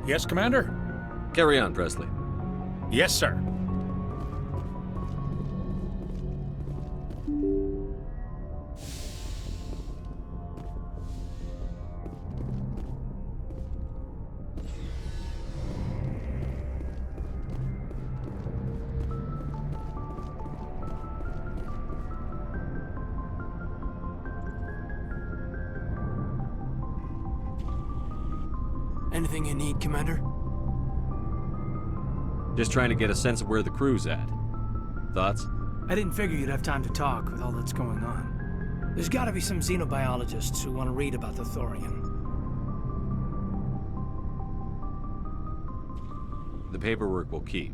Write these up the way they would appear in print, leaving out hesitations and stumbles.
Yes, Commander? Carry on, Presley. Yes, sir. Anything you need, Commander? Just trying to get a sense of where the crew's at. Thoughts? I didn't figure you'd have time to talk with all that's going on. There's gotta be some xenobiologists who want to read about the Thorian. The paperwork will keep.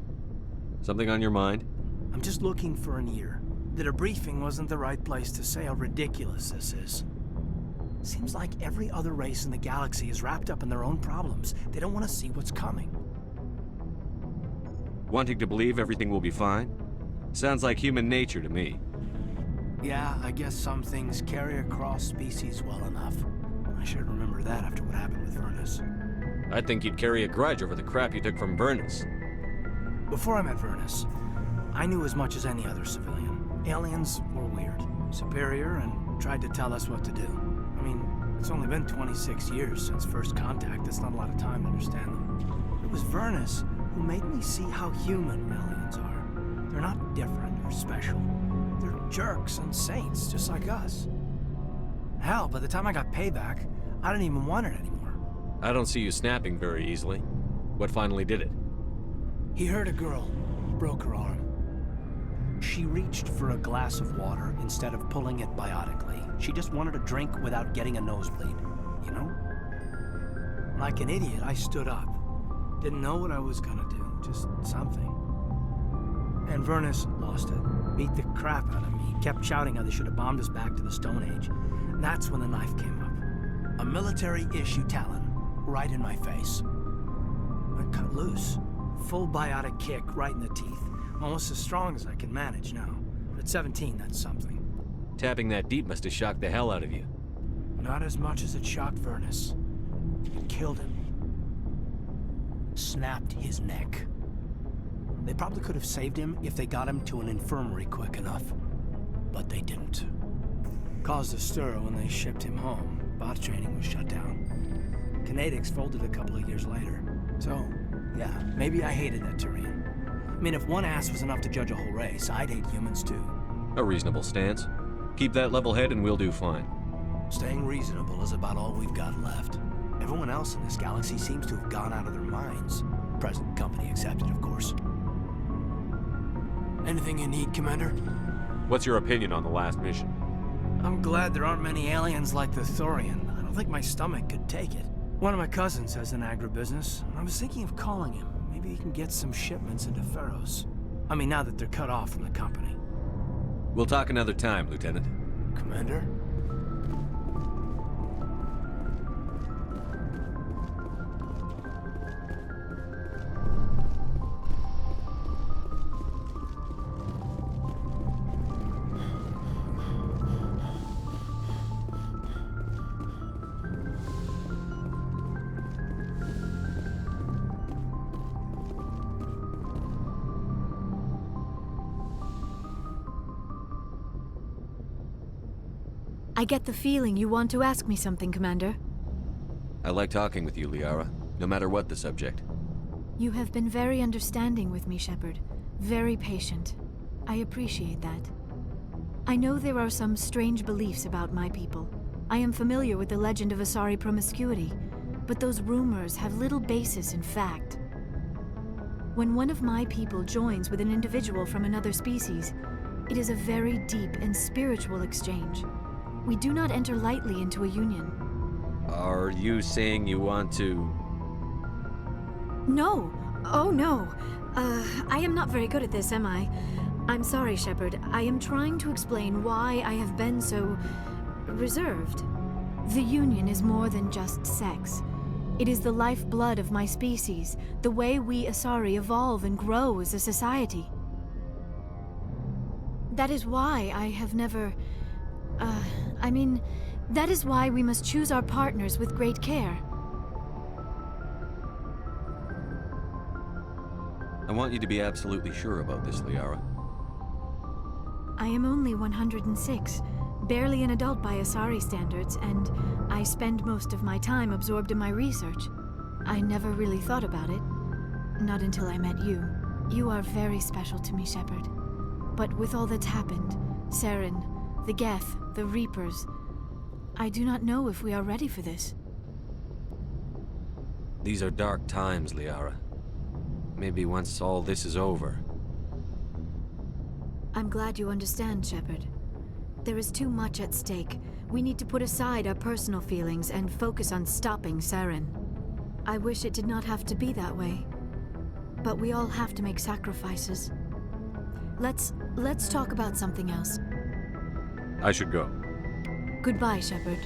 Something on your mind? I'm just looking for an ear. The debriefing wasn't the right place to say how ridiculous this is. Seems like every other race in the galaxy is wrapped up in their own problems. They don't want to see what's coming. Wanting to believe everything will be fine? Sounds like human nature to me. Yeah, I guess some things carry across species well enough. I should remember that after what happened with Vernus. I'd think you'd carry a grudge over the crap you took from Vernus. Before I met Vernus, I knew as much as any other civilian. Aliens were weird, superior, and tried to tell us what to do. I mean, it's only been 26 years since first contact. That's not a lot of time to understand them. It was Vernus who made me see how human aliens are. They're not different or special. They're jerks and saints, just like us. Hell, by the time I got payback, I didn't even want it anymore. I don't see you snapping very easily. What finally did it? He hurt a girl, broke her arm. She reached for a glass of water instead of pulling it biotically. She just wanted a drink without getting a nosebleed, you know? Like an idiot, I stood up. Didn't know what I was gonna do, just something. And Vernus lost it. Beat the crap out of me. Kept shouting how they should have bombed us back to the Stone Age. That's when the knife came up. A military-issue Talon, right in my face. I cut loose. Full biotic kick right in the teeth. Almost as strong as I can manage now. But at 17, that's something. Tapping that deep must have shocked the hell out of you. Not as much as it shocked Vernus. It killed him. Snapped his neck. They probably could have saved him if they got him to an infirmary quick enough. But they didn't. Caused a stir when they shipped him home. Bot training was shut down. Kinetics folded a couple of years later. So, yeah, maybe I hated that Turian. I mean, if one ass was enough to judge a whole race, I'd hate humans too. A reasonable stance. Keep that level head and we'll do fine. Staying reasonable is about all we've got left. Everyone else in this galaxy seems to have gone out of their minds. Present company accepted, of course. Anything you need, Commander? What's your opinion on the last mission? I'm glad there aren't many aliens like the Thorian. I don't think my stomach could take it. One of my cousins has an agribusiness. I was thinking of calling him. Maybe he can get some shipments into Pharaohs. I mean, now that they're cut off from the company. We'll talk another time, Lieutenant. Commander? I get the feeling you want to ask me something, Commander. I like talking with you, Liara, no matter what the subject. You have been very understanding with me, Shepard. Very patient. I appreciate that. I know there are some strange beliefs about my people. I am familiar with the legend of Asari promiscuity, but those rumors have little basis in fact. When one of my people joins with an individual from another species, it is a very deep and spiritual exchange. We do not enter lightly into a union. Are you saying you want to... No. Oh, no. I am not very good at this, am I? I'm sorry, Shepard. I am trying to explain why I have been so... reserved. The union is more than just sex. It is the lifeblood of my species, the way we Asari evolve and grow as a society. That is why I have never... that is why we must choose our partners with great care. I want you to be absolutely sure about this, Liara. I am only 106, barely an adult by Asari standards, and I spend most of my time absorbed in my research. I never really thought about it. Not until I met you. You are very special to me, Shepard. But with all that's happened, Saren, the Geth, the Reapers, I do not know if we are ready for this. These are dark times, Liara. Maybe once all this is over. I'm glad you understand, Shepard. There is too much at stake. We need to put aside our personal feelings and focus on stopping Saren. I wish it did not have to be that way. But we all have to make sacrifices. Let's talk about something else. I should go. Goodbye, Shepard.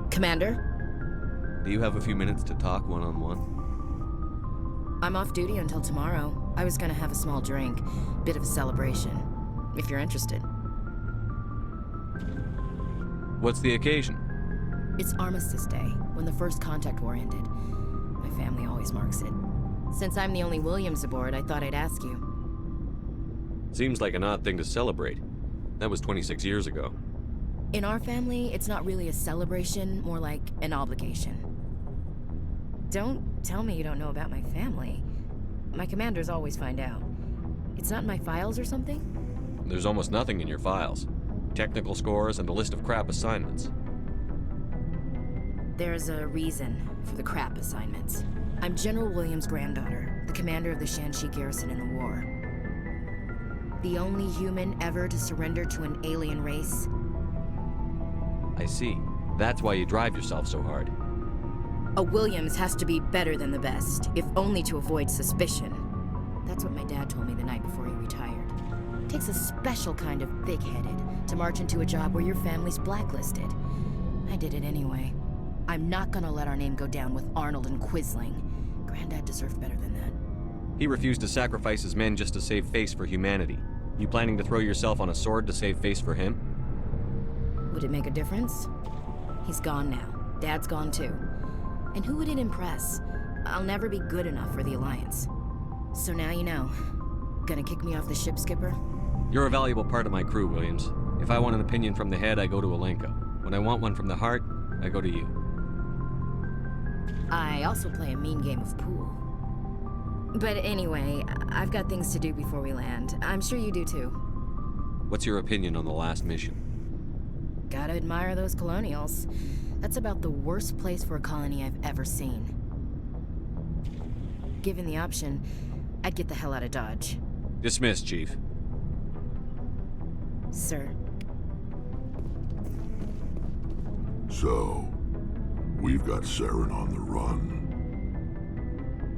Commander? Do you have a few minutes to talk one-on-one? I'm off duty until tomorrow. I was gonna have a small drink. Bit of a celebration. If you're interested. What's the occasion? It's Armistice Day, when the First Contact War ended. My family always marks it. Since I'm the only Williams aboard, I thought I'd ask you. Seems like an odd thing to celebrate. That was 26 years ago. In our family, it's not really a celebration, more like an obligation. Don't tell me you don't know about my family. My commanders always find out. It's not in my files or something? There's almost nothing in your files. Technical scores and a list of crap assignments. There's a reason for the crap assignments. I'm General Williams' granddaughter, the commander of the Shanxi garrison in the war. The only human ever to surrender to an alien race. I see. That's why you drive yourself so hard. A Williams has to be better than the best, if only to avoid suspicion. That's what my dad told me the night before he retired. It takes a special kind of big-headed to march into a job where your family's blacklisted. I did it anyway. I'm not gonna let our name go down with Arnold and Quisling. Granddad deserved better than that. He refused to sacrifice his men just to save face for humanity. You planning to throw yourself on a sword to save face for him? Would it make a difference? He's gone now. Dad's gone too. And who would it impress? I'll never be good enough for the Alliance. So now you know. Gonna kick me off the ship, Skipper? You're a valuable part of my crew, Williams. If I want an opinion from the head, I go to Alenka. When I want one from the heart, I go to you. I also play a mean game of pool. But anyway, I've got things to do before we land. I'm sure you do too. What's your opinion on the last mission? Gotta admire those colonials. That's about the worst place for a colony I've ever seen. Given the option, I'd get the hell out of Dodge. Dismissed, Chief. Sir. So, we've got Saren on the run.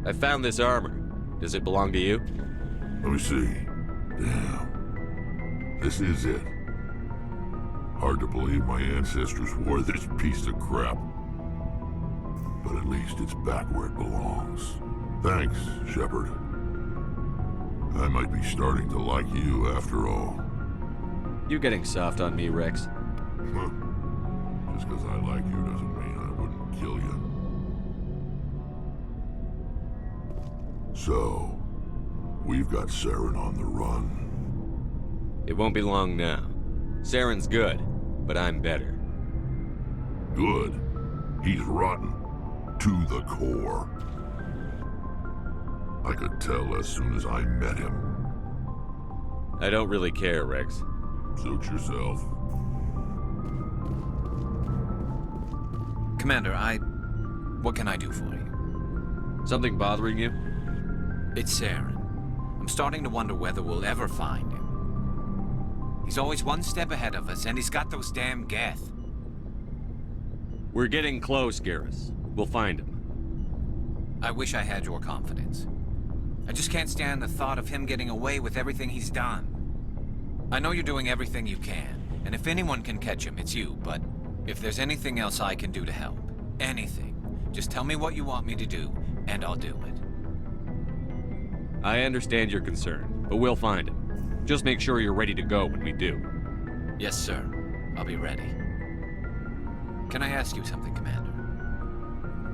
I found this armor. Does it belong to you? Let me see. Damn. This is it. Hard to believe my ancestors wore this piece of crap. But at least it's back where it belongs. Thanks, Shepard. I might be starting to like you after all. You getting soft on me, Rex? Just because I like you doesn't mean I wouldn't kill you. So, we've got Saren on the run. It won't be long now. Saren's good, but I'm better. Good. He's rotten. To the core. I could tell as soon as I met him. I don't really care, Rex. Suit yourself. Commander, what can I do for you? Something bothering you? It's Saren. I'm starting to wonder whether we'll ever find him. He's always one step ahead of us, and he's got those damn Geth. We're getting close, Garrus. We'll find him. I wish I had your confidence. I just can't stand the thought of him getting away with everything he's done. I know you're doing everything you can, and if anyone can catch him, it's you, but if there's anything else I can do to help, anything, just tell me what you want me to do, and I'll do it. I understand your concern, but we'll find him. Just make sure you're ready to go when we do. Yes, sir. I'll be ready. Can I ask you something, Commander?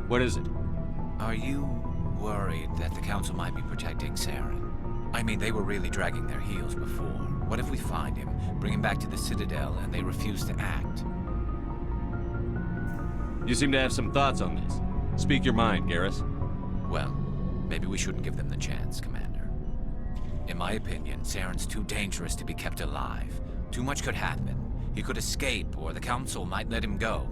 What is it? Are you worried that the Council might be protecting Saren? I mean, they were really dragging their heels before. What if we find him, bring him back to the Citadel, and they refuse to act? You seem to have some thoughts on this. Speak your mind, Garrus. Well, maybe we shouldn't give them the chance, Commander. In my opinion, Saren's too dangerous to be kept alive. Too much could happen. He could escape, or the Council might let him go.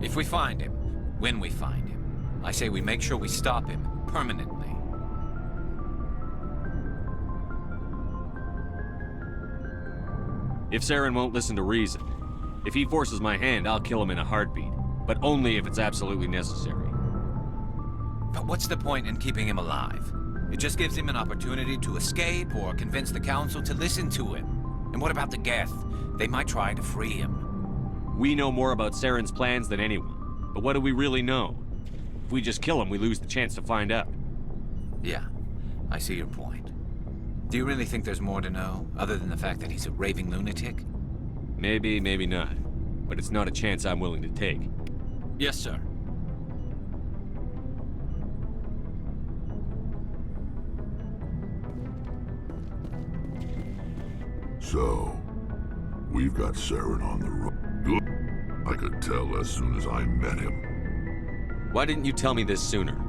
If we find him, when we find him, I say we make sure we stop him permanently. If Saren won't listen to reason, if he forces my hand, I'll kill him in a heartbeat. But only if it's absolutely necessary. But what's the point in keeping him alive? It just gives him an opportunity to escape or convince the Council to listen to him. And what about the Geth? They might try to free him. We know more about Saren's plans than anyone. But what do we really know? If we just kill him, we lose the chance to find out. Yeah, I see your point. Do you really think there's more to know, other than the fact that he's a raving lunatic? Maybe, maybe not. But it's not a chance I'm willing to take. Yes, sir. So, we've got Saren on the road. I could tell as soon as I met him. Why didn't you tell me this sooner?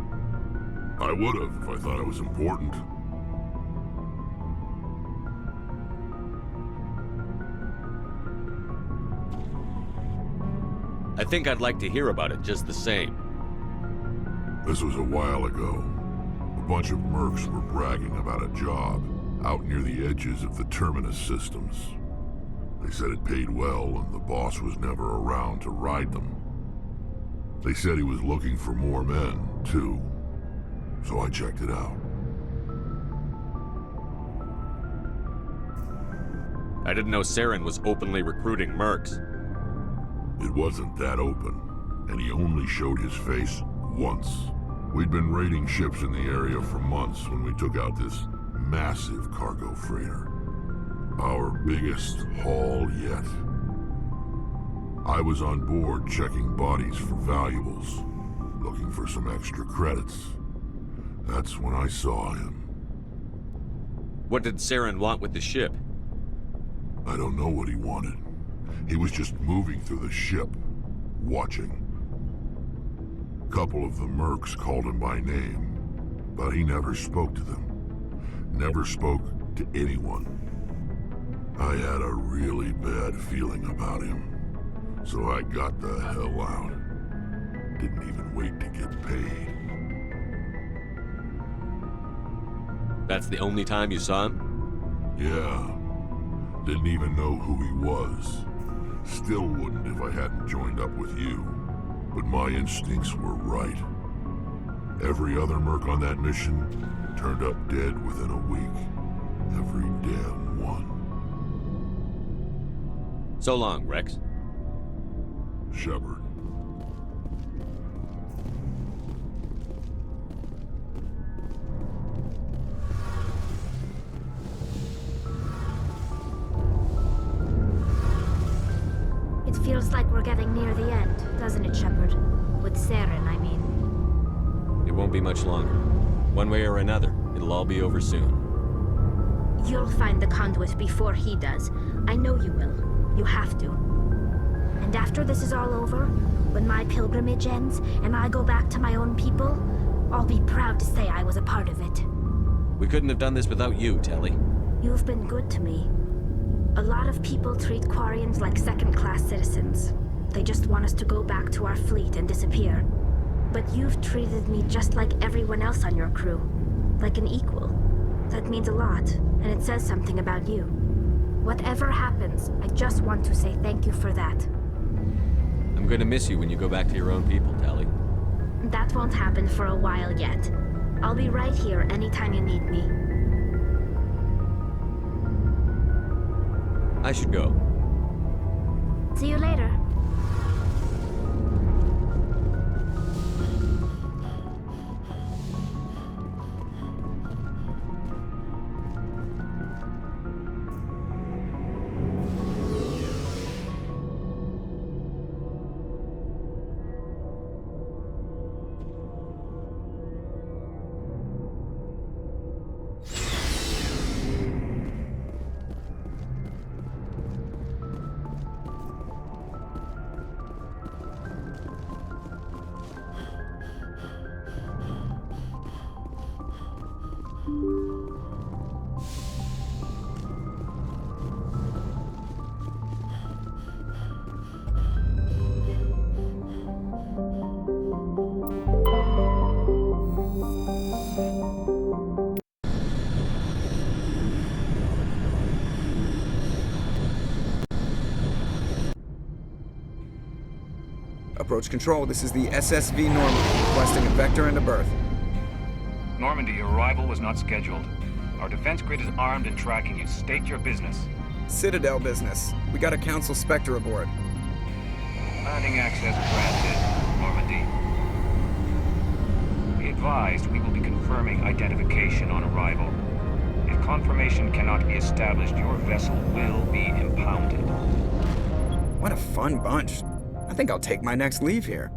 I would have if I thought it was important. I think I'd like to hear about it just the same. This was a while ago. A bunch of mercs were bragging about a job out near the edges of the Terminus systems. They said it paid well and the boss was never around to ride them. They said he was looking for more men, too. So I checked it out. I didn't know Saren was openly recruiting mercs. It wasn't that open, and he only showed his face once. We'd been raiding ships in the area for months when we took out this massive cargo freighter. Our biggest haul yet. I was on board checking bodies for valuables, looking for some extra credits. That's when I saw him. What did Saren want with the ship? I don't know what he wanted. He was just moving through the ship, watching. A couple of the mercs called him by name, but he never spoke to them. Never spoke to anyone. I had a really bad feeling about him, so I got the hell out. Didn't even wait to get paid. That's the only time you saw him? Yeah. Didn't even know who he was. Still wouldn't if I hadn't joined up with you. But my instincts were right. Every other merc on that mission turned up dead within a week. Every damn one. So long, Rex. Shepard. It feels like we're getting near the end, doesn't it, Shepard? With Saren, I mean. It won't be much longer. One way or another, it'll all be over soon. You'll find the conduit before he does. I know you will. You have to. And after this is all over, when my pilgrimage ends and I go back to my own people, I'll be proud to say I was a part of it. We couldn't have done this without you, Telly. You've been good to me. A lot of people treat Quarians like second-class citizens. They just want us to go back to our fleet and disappear. But you've treated me just like everyone else on your crew. Like an equal. That means a lot, and it says something about you. Whatever happens, I just want to say thank you for that. I'm gonna miss you when you go back to your own people, Tally. That won't happen for a while yet. I'll be right here anytime you need me. I should go. See you later. Approach control, this is the SSV Normandy, requesting a vector and a berth. Normandy, your arrival was not scheduled. Our defense grid is armed and tracking you. State your business. Citadel business. We got a Council Spectre aboard. Landing access granted, Normandy. Be advised, we will be confirming identification on arrival. If confirmation cannot be established, your vessel will be impounded. What a fun bunch. I think I'll take my next leave here.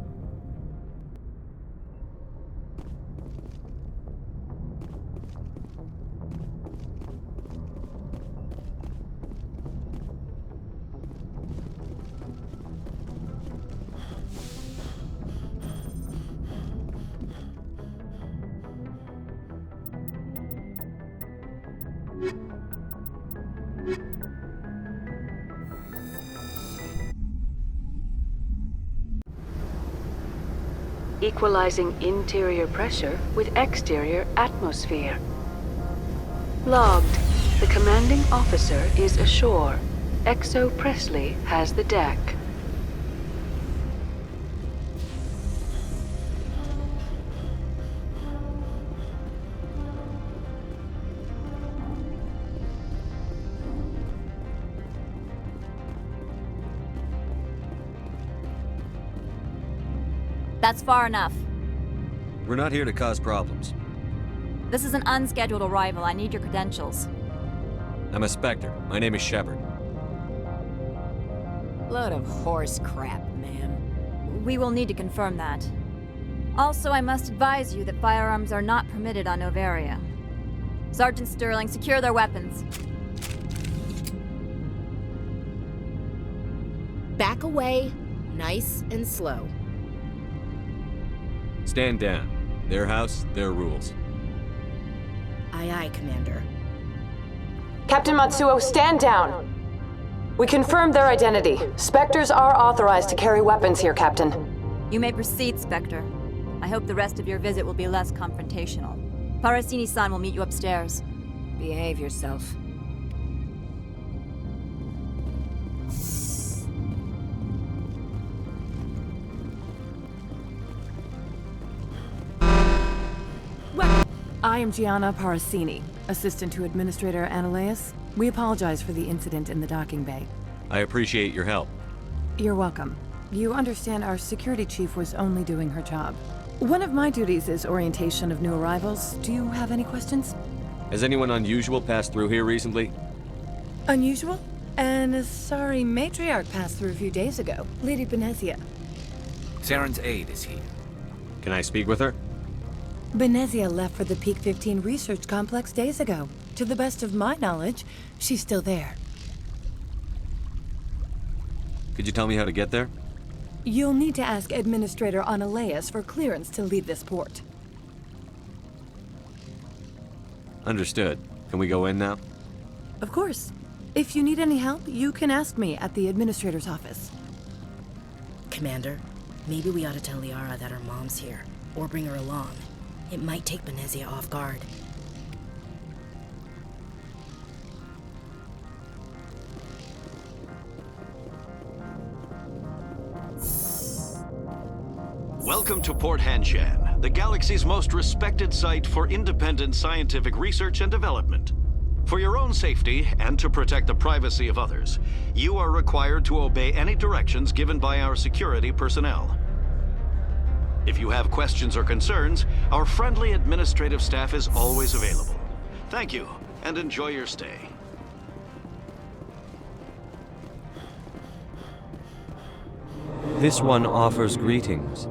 Equalizing interior pressure with exterior atmosphere. Logged. The commanding officer is ashore. Exo Presley has the deck. That's far enough. We're not here to cause problems. This is an unscheduled arrival. I need your credentials. I'm a Spectre. My name is Shepard. Load of horse crap, man. We will need to confirm that. Also, I must advise you that firearms are not permitted on Noveria. Sergeant Sterling, secure their weapons. Back away, nice and slow. Stand down. Their house, their rules. Aye, aye, Commander. Captain Matsuo, stand down! We confirmed their identity. Spectres are authorized to carry weapons here, Captain. You may proceed, Spectre. I hope the rest of your visit will be less confrontational. Parasini-san will meet you upstairs. Behave yourself. I am Gianna Parasini, assistant to Administrator Analeas. We apologize for the incident in the docking bay. I appreciate your help. You're welcome. You understand our security chief was only doing her job. One of my duties is orientation of new arrivals. Do you have any questions? Has anyone unusual passed through here recently? Unusual? And a sorry matriarch passed through a few days ago. Lady Benezia. Saren's aide is here. Can I speak with her? Benezia left for the Peak 15 research complex days ago. To the best of my knowledge, she's still there. Could you tell me how to get there? You'll need to ask Administrator Analeas for clearance to leave this port. Understood. Can we go in now? Of course. If you need any help, you can ask me at the Administrator's office. Commander, maybe we ought to tell Liara that her mom's here, or bring her along. It might take Benezia off guard. Welcome to Port Hanshan, the galaxy's most respected site for independent scientific research and development. For your own safety and to protect the privacy of others, you are required to obey any directions given by our security personnel. If you have questions or concerns, our friendly administrative staff is always available. Thank you, and enjoy your stay. This one offers greetings.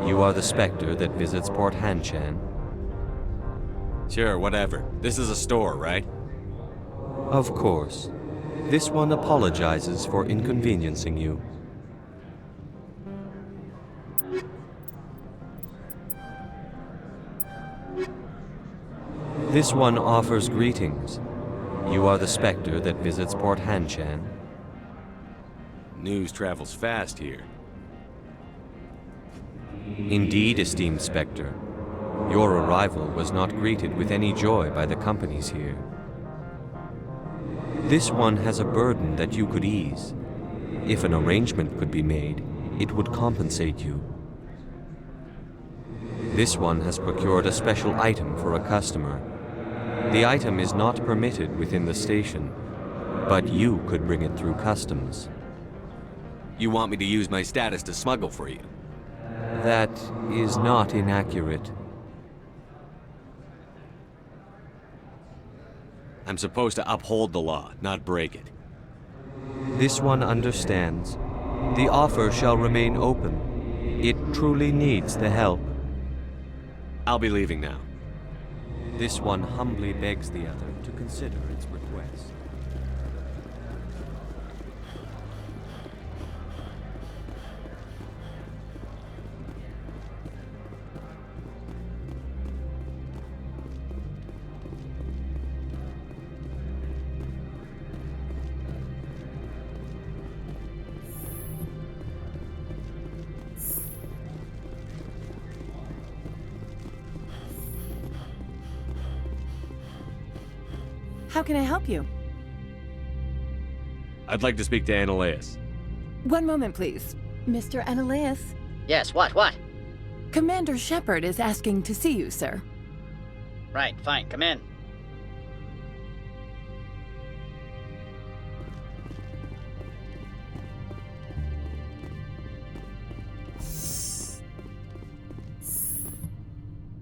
You are the Spectre that visits Port Hanshan. Sure, whatever. This is a store, right? Of course. This one apologizes for inconveniencing you. This one offers greetings. You are the Spectre that visits Port Hanshan. News travels fast here. Indeed, esteemed Spectre. Your arrival was not greeted with any joy by the companies here. This one has a burden that you could ease. If an arrangement could be made, it would compensate you. This one has procured a special item for a customer. The item is not permitted within the station, but you could bring it through customs. You want me to use my status to smuggle for you? That is not inaccurate. I'm supposed to uphold the law, not break it. This one understands. The offer shall remain open. It truly needs the help. I'll be leaving now. This one humbly begs the other to consider its request. How can I help you? I'd like to speak to Annaleus. One moment, please. Mr. Annaleus? Yes, what? Commander Shepard is asking to see you, sir. Right, fine, come in.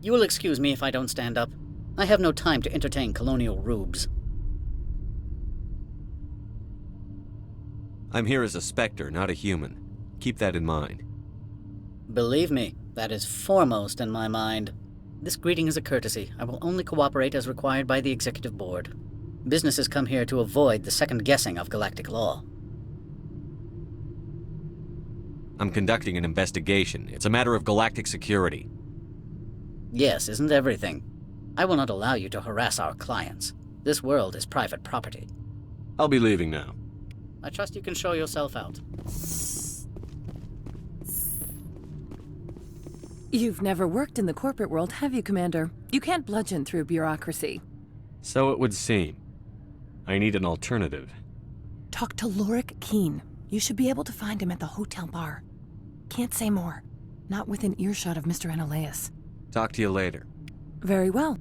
You will excuse me if I don't stand up. I have no time to entertain colonial rubes. I'm here as a Spectre, not a human. Keep that in mind. Believe me, that is foremost in my mind. This greeting is a courtesy. I will only cooperate as required by the Executive Board. Businesses come here to avoid the second-guessing of galactic law. I'm conducting an investigation. It's a matter of galactic security. Yes, isn't everything? I will not allow you to harass our clients. This world is private property. I'll be leaving now. I trust you can show yourself out. You've never worked in the corporate world, have you, Commander? You can't bludgeon through bureaucracy. So it would seem. I need an alternative. Talk to Lorik Keen. You should be able to find him at the hotel bar. Can't say more. Not within earshot of Mr. Annaleus. Talk to you later. Very well.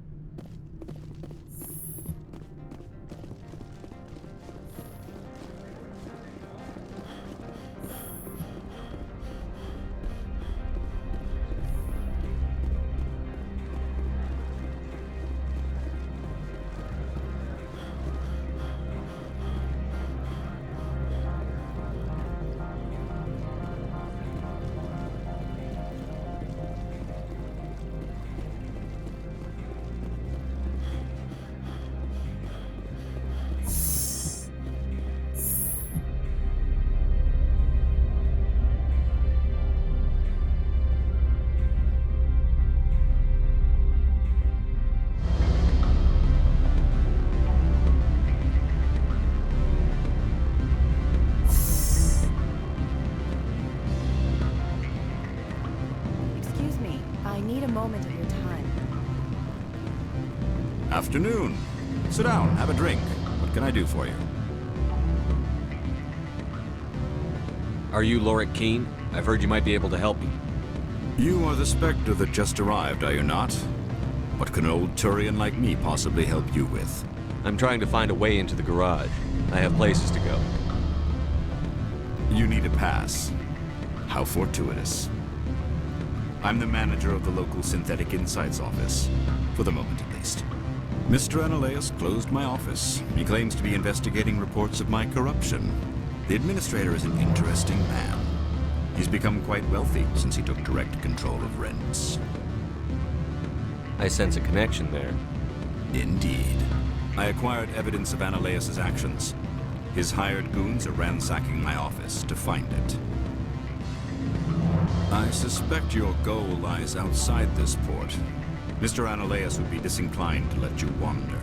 Afternoon. Sit down, have a drink. What can I do for you? Are you Lorik Keen? I've heard you might be able to help me. You are the Spectre that just arrived, are you not? What can an old Turian like me possibly help you with? I'm trying to find a way into the garage. I have places to go. You need a pass. How fortuitous. I'm the manager of the local Synthetic Insights office. For the moment, at least. Mr. Ananias closed my office. He claims to be investigating reports of my corruption. The administrator is an interesting man. He's become quite wealthy since he took direct control of rents. I sense a connection there. Indeed. I acquired evidence of Ananias' actions. His hired goons are ransacking my office to find it. I suspect your goal lies outside this port. Mr. Ananias would be disinclined to let you wander.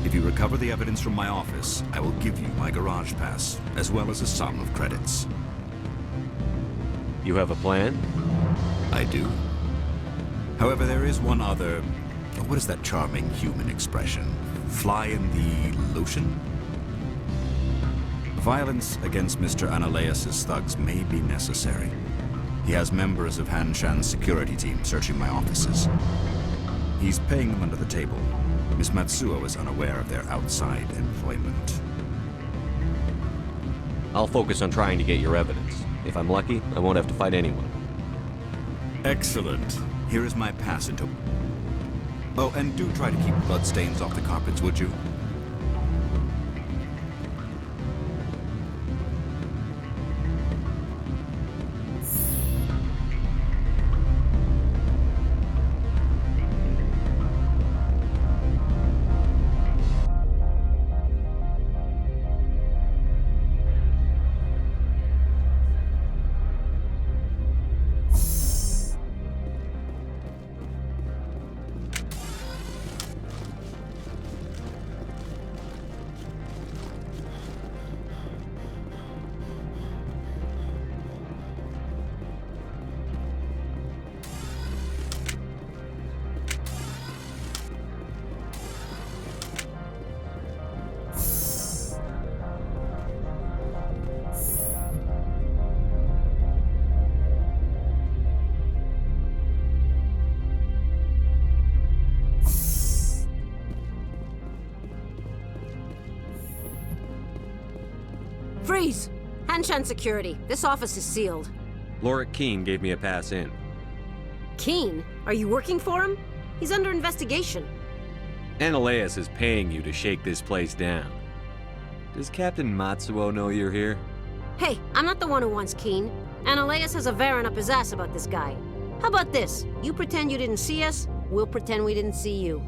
If you recover the evidence from my office, I will give you my garage pass, as well as a sum of credits. You have a plan? I do. However, there is one other... What is that charming human expression? Fly in the lotion? Violence against Mr. Ananias' thugs may be necessary. He has members of Han Shan's security team searching my offices. He's paying them under the table. Miss Matsuo is unaware of their outside employment. I'll focus on trying to get your evidence. If I'm lucky, I won't have to fight anyone. Excellent. Here is my pass into... Oh, and do try to keep bloodstains off the carpets, would you? Freeze! Hanshan Security. This office is sealed. Lorik Keene gave me a pass in. Keene? Are you working for him? He's under investigation. Ananias is paying you to shake this place down. Does Captain Matsuo know you're here? Hey, I'm not the one who wants Keene. Ananias has a Varen up his ass about this guy. How about this? You pretend you didn't see us, we'll pretend we didn't see you.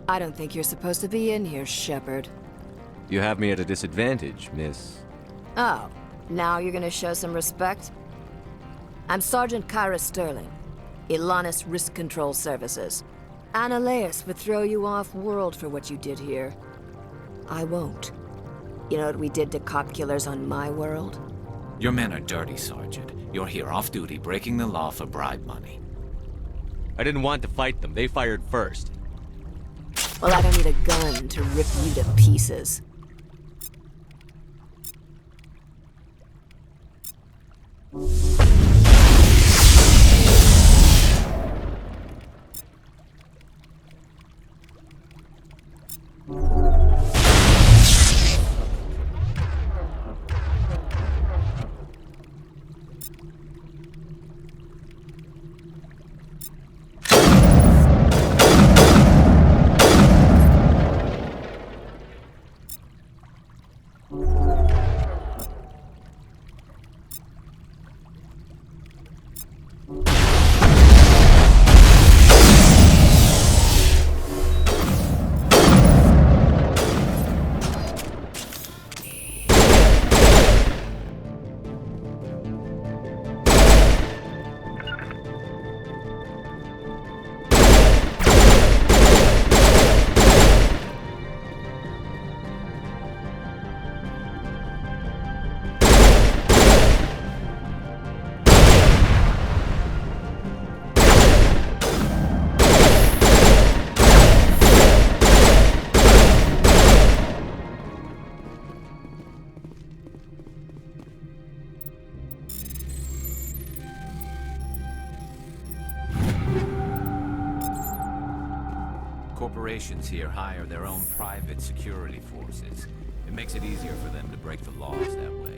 I don't think you're supposed to be in here, Shepard. You have me at a disadvantage, miss. Oh, now you're gonna show some respect? I'm Sergeant Kyra Sterling, Ilanis Risk Control Services. Ananias would throw you off-world for what you did here. I won't. You know what we did to cop killers on my world? Your men are dirty, Sergeant. You're here off-duty, breaking the law for bribe money. I didn't want to fight them. They fired first. Well, I don't need a gun to rip you to pieces. Corporations here hire their own private security forces. It makes it easier for them to break the laws that way.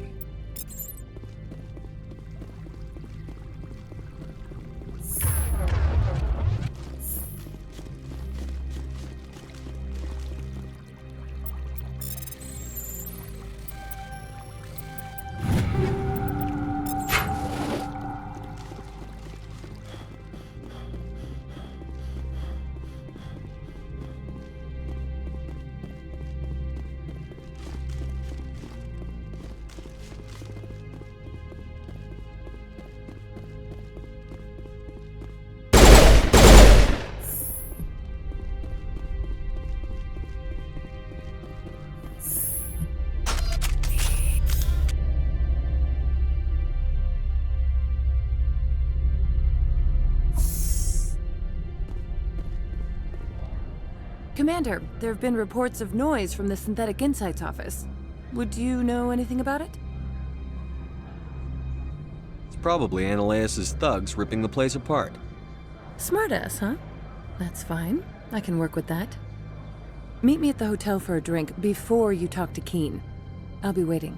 Commander, there have been reports of noise from the Synthetic Insights office. Would you know anything about it? It's probably Ananias' thugs ripping the place apart. Smartass, huh? That's fine. I can work with that. Meet me at the hotel for a drink before you talk to Keen. I'll be waiting.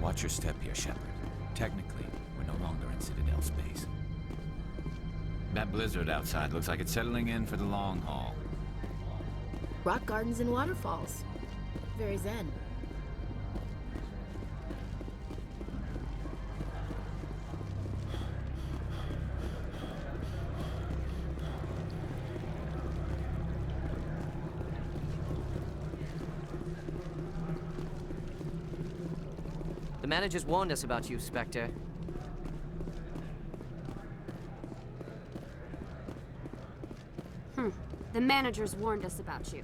Watch your step here, Shepard. Technically, we're no longer in Citadel space. That blizzard outside looks like it's settling in for the long haul. Rock gardens and waterfalls. Very zen. The managers warned us about you, Spectre. The managers warned us about you.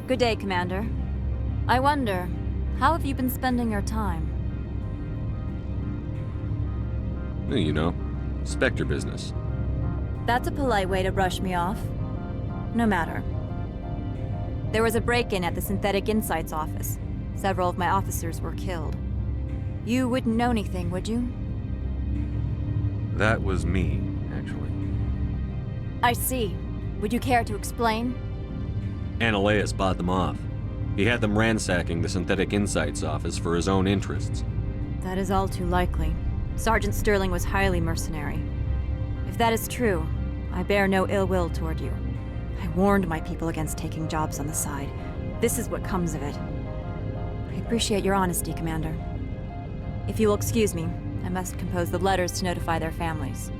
Good day, Commander. I wonder, how have you been spending your time? You know, Spectre business. That's a polite way to brush me off. No matter. There was a break-in at the Synthetic Insights office. Several of my officers were killed. You wouldn't know anything, would you? That was me, actually. I see. Would you care to explain? Analeas bought them off. He had them ransacking the Synthetic Insights office for his own interests. That is all too likely. Sergeant Sterling was highly mercenary. If that is true, I bear no ill will toward you. I warned my people against taking jobs on the side. This is what comes of it. I appreciate your honesty, Commander. If you will excuse me, I must compose the letters to notify their families.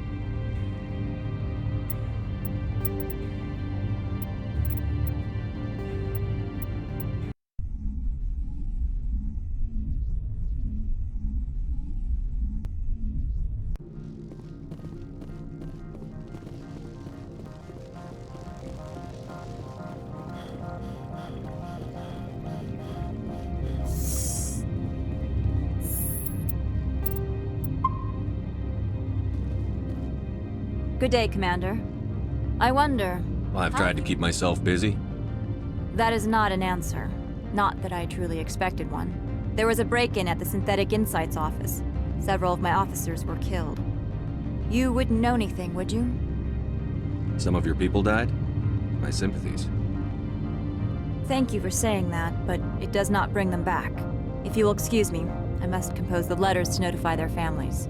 Good day, Commander. I wonder... Well, I've tried to keep myself busy. That is not an answer. Not that I truly expected one. There was a break-in at the Synthetic Insights office. Several of my officers were killed. You wouldn't know anything, would you? Some of your people died? My sympathies. Thank you for saying that, but it does not bring them back. If you will excuse me, I must compose the letters to notify their families.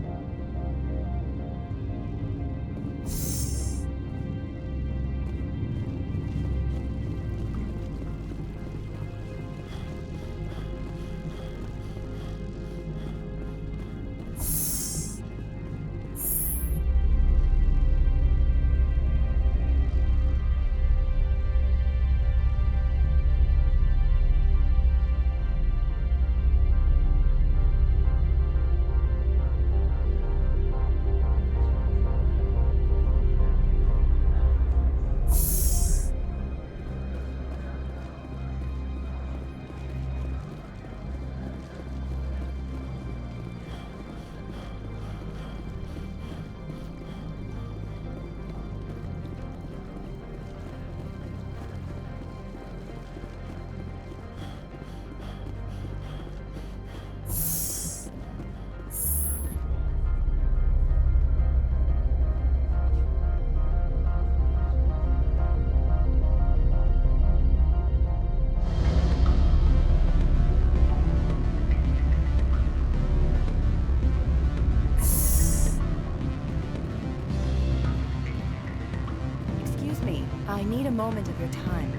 I need a moment of your time.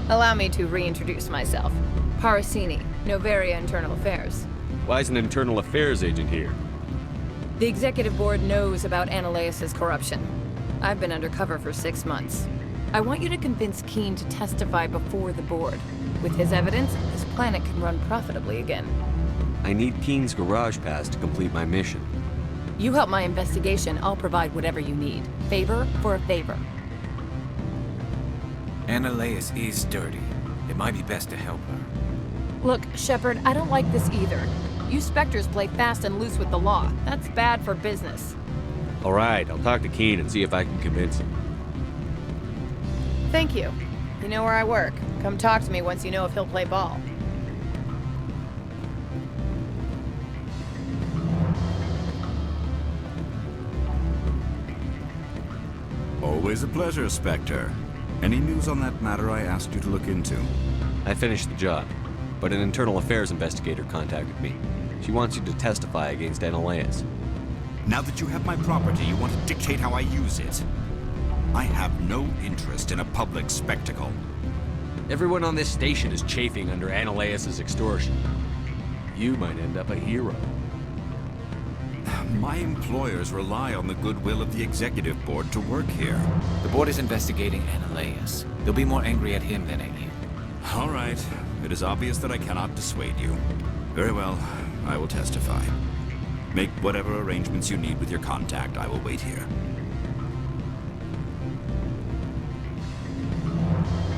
Allow me to reintroduce myself. Parasini, Noveria Internal Affairs. Why is an internal affairs agent here? The executive board knows about Analeas' corruption. I've been undercover for 6 months. I want you to convince Keen to testify before the board. With his evidence, this planet can run profitably again. I need Keen's garage pass to complete my mission. You help my investigation, I'll provide whatever you need. Favor for a favor. Analeas is dirty. It might be best to help her. Look, Shepard, I don't like this either. You Spectres play fast and loose with the law. That's bad for business. All right, I'll talk to Keen and see if I can convince him. Thank you. You know where I work. Come talk to me once you know if he'll play ball. Always a pleasure, Spectre. Any news on that matter I asked you to look into? I finished the job, but an internal affairs investigator contacted me. She wants you to testify against Analeas. Now that you have my property, you want to dictate how I use it. I have no interest in a public spectacle. Everyone on this station is chafing under Analeas' extortion. You might end up a hero. My employers rely on the goodwill of the executive board to work here. The board is investigating Analeas. They'll be more angry at him than at you. All right. It is obvious that I cannot dissuade you. Very well. I will testify. Make whatever arrangements you need with your contact. I will wait here.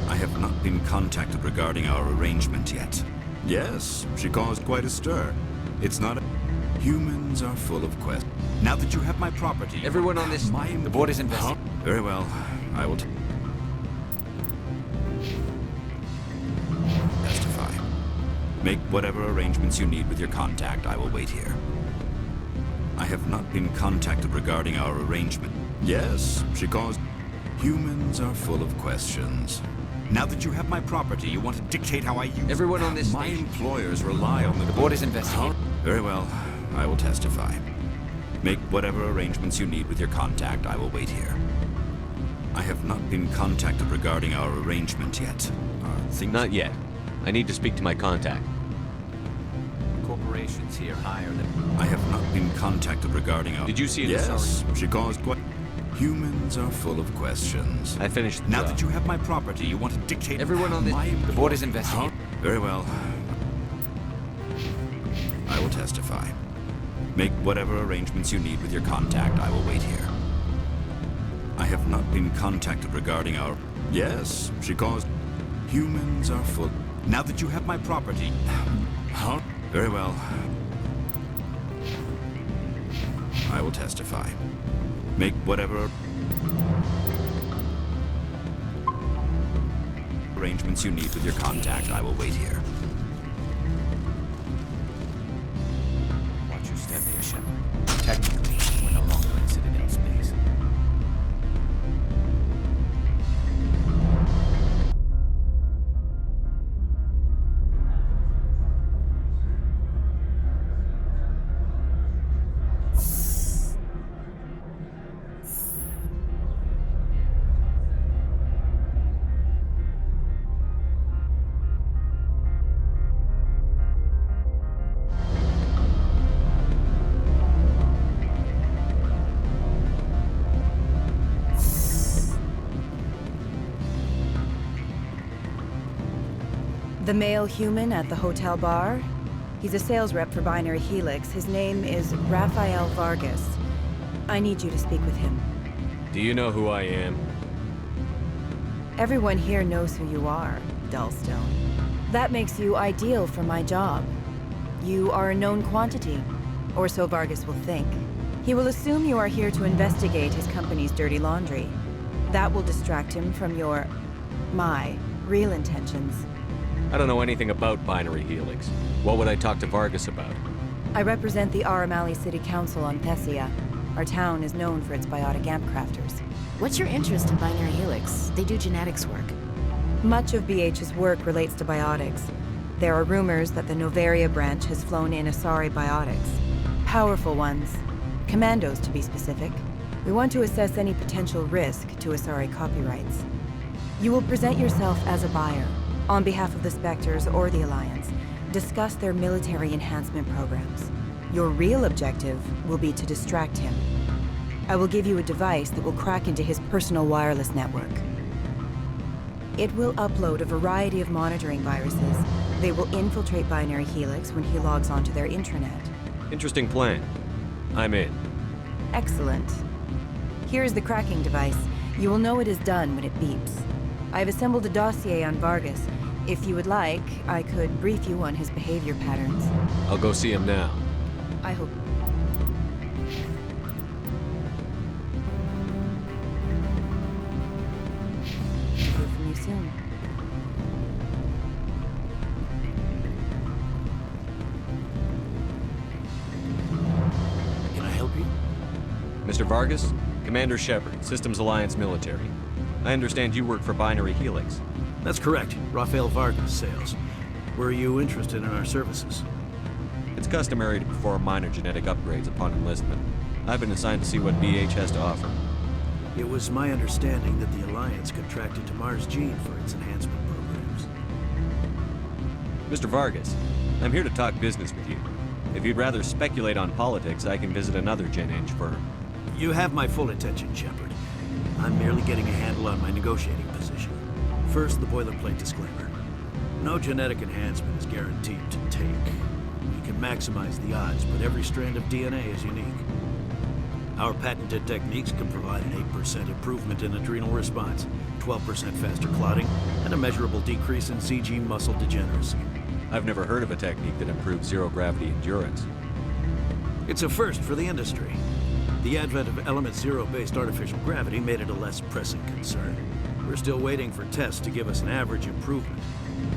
I have not been contacted regarding our arrangement yet. Yes, she caused quite a stir. It's not a... Humans are full of questions. Now that you have my property... Everyone on this... The board is investigating. Very well. I will testify. Make whatever arrangements you need with your contact. I will wait here. I have not been contacted regarding our arrangement. Yes, she caused... Humans are full of questions. Now that you have my property, you want to dictate how I use Everyone on this My station. employers rely on The board is investigating. Very well. I will testify. Make whatever arrangements you need with your contact. I will wait here. I have not been contacted regarding our arrangement yet. Not yet. I need to speak to my contact. Corporations here higher than... I have not been contacted regarding our... Did you see it? Yes, she caused what? Humans are full of questions. I finished the Now job. that you have my property, you want to dictate... Everyone on this... The board is investigating. Very well. I will testify. Make whatever arrangements you need with your contact. I will wait here. I have not been contacted regarding our... Yes, she caused... Humans are full... Now that you have my property... Very well. I will testify. Make whatever... arrangements you need with your contact. I will wait here. Watch your step here, Shepard. Technically, we're no longer in Citadel space. The male human at the hotel bar? He's a sales rep for Binary Helix. His name is Rafael Vargas. I need you to speak with him. Do you know who I am? Everyone here knows who you are, Dullstone. That makes you ideal for my job. You are a known quantity, or so Vargas will think. He will assume you are here to investigate his company's dirty laundry. That will distract him from my real intentions. I don't know anything about Binary Helix. What would I talk to Vargas about? I represent the Aramali City Council on Thessia. Our town is known for its biotic amp crafters. What's your interest in Binary Helix? They do genetics work. Much of BH's work relates to biotics. There are rumors that the Noveria branch has flown in Asari biotics. Powerful ones. Commandos, to be specific. We want to assess any potential risk to Asari copyrights. You will present yourself as a buyer, on behalf of the Spectres or the Alliance. Discuss their military enhancement programs. Your real objective will be to distract him. I will give you a device that will crack into his personal wireless network. It will upload a variety of monitoring viruses. They will infiltrate Binary Helix when he logs onto their intranet. Interesting plan. I'm in. Excellent. Here's the cracking device. You will know it is done when it beeps. I've assembled a dossier on Vargas. If you would like, I could brief you on his behavior patterns. I'll go see him now. I hope... Hear from you soon. Can I help you? Mr. Vargas? Commander Shepard, Systems Alliance Military. I understand you work for Binary Helix. That's correct. Rafael Vargas, sales. Were you interested in our services? It's customary to perform minor genetic upgrades upon enlistment. I've been assigned to see what BH has to offer. It was my understanding that the Alliance contracted to Mars Gene for its enhancement programs. Mr. Vargas, I'm here to talk business with you. If you'd rather speculate on politics, I can visit another Gen Eng firm. You have my full attention, Shepard. I'm merely getting a handle on my negotiating position. First, the boilerplate disclaimer. No genetic enhancement is guaranteed to take. We can maximize the odds, but every strand of DNA is unique. Our patented techniques can provide an 8% improvement in adrenal response, 12% faster clotting, and a measurable decrease in CG muscle degeneracy. I've never heard of a technique that improves zero-gravity endurance. It's a first for the industry. The advent of element zero-based artificial gravity made it a less pressing concern. We're still waiting for tests to give us an average improvement.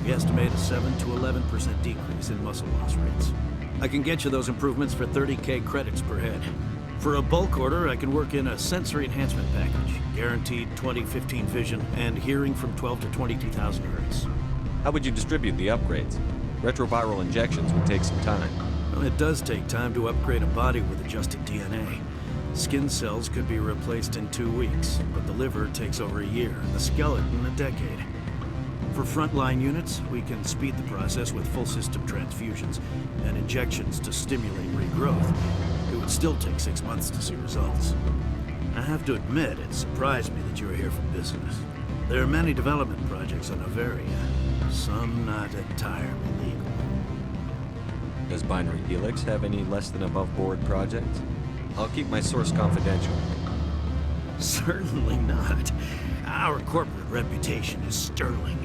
We estimate a 7 to 11% decrease in muscle loss rates. I can get you those improvements for 30K credits per head. For a bulk order, I can work in a sensory enhancement package, guaranteed 20/15 vision, and hearing from 12 to 22,000 hertz. How would you distribute the upgrades? Retroviral injections would take some time. Well, it does take time to upgrade a body with adjusted DNA. Skin cells could be replaced in 2 weeks, but the liver takes over a year, and the skeleton a decade. For frontline units, we can speed the process with full system transfusions and injections to stimulate regrowth. It would still take 6 months to see results. I have to admit, it surprised me that you were here for business. There are many development projects on Noveria, some not entirely legal. Does Binary Helix have any less than above board projects? I'll keep my source confidential. Certainly not. Our corporate reputation is sterling.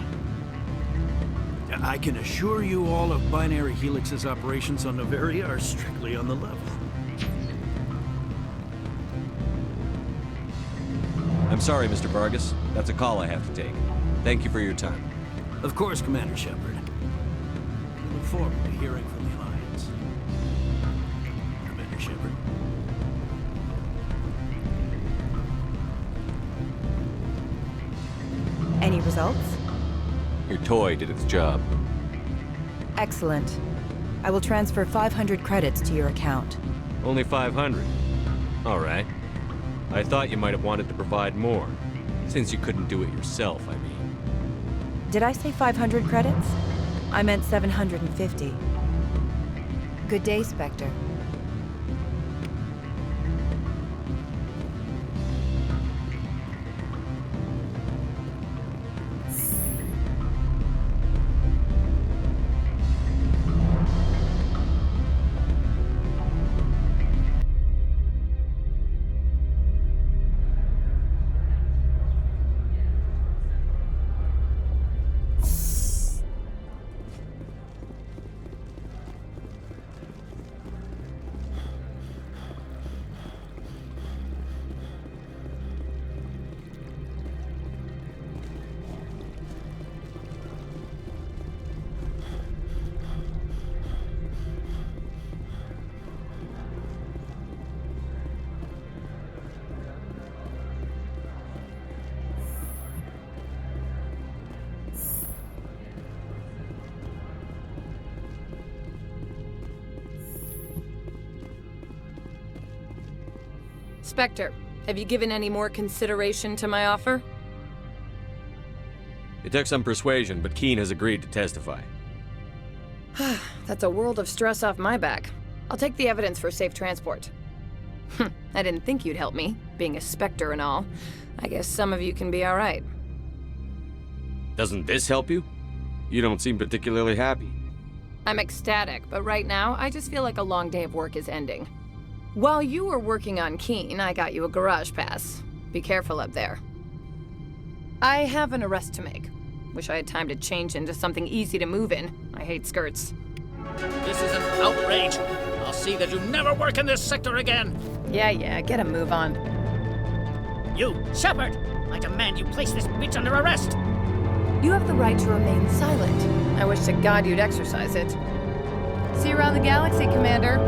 I can assure you all of Binary Helix's operations on Noveria are strictly on the level. I'm sorry, Mr. Vargas. That's a call I have to take. Thank you for your time. Of course, Commander Shepard. I look forward to hearing from the Alliance. Commander Shepard. Any results? Your toy did its job. Excellent. I will transfer 500 credits to your account. Only 500. All right. I thought you might have wanted to provide more. Since you couldn't do it yourself, I mean. Did I say 500 credits? I meant 750. Good day, Spectre. Spectre, have you given any more consideration to my offer? It took some persuasion, but Keene has agreed to testify. That's a world of stress off my back. I'll take the evidence for safe transport. I didn't think you'd help me, being a Spectre and all. I guess some of you can be alright. Doesn't this help you? You don't seem particularly happy. I'm ecstatic, but right now, I just feel like a long day of work is ending. While you were working on Keene, I got you a garage pass. Be careful up there. I have an arrest to make. Wish I had time to change into something easy to move in. I hate skirts. This is an outrage. I'll see that you never work in this sector again. Yeah, get a move on. You, Shepard! I demand you place this bitch under arrest! You have the right to remain silent. I wish to God you'd exercise it. See you around the galaxy, Commander.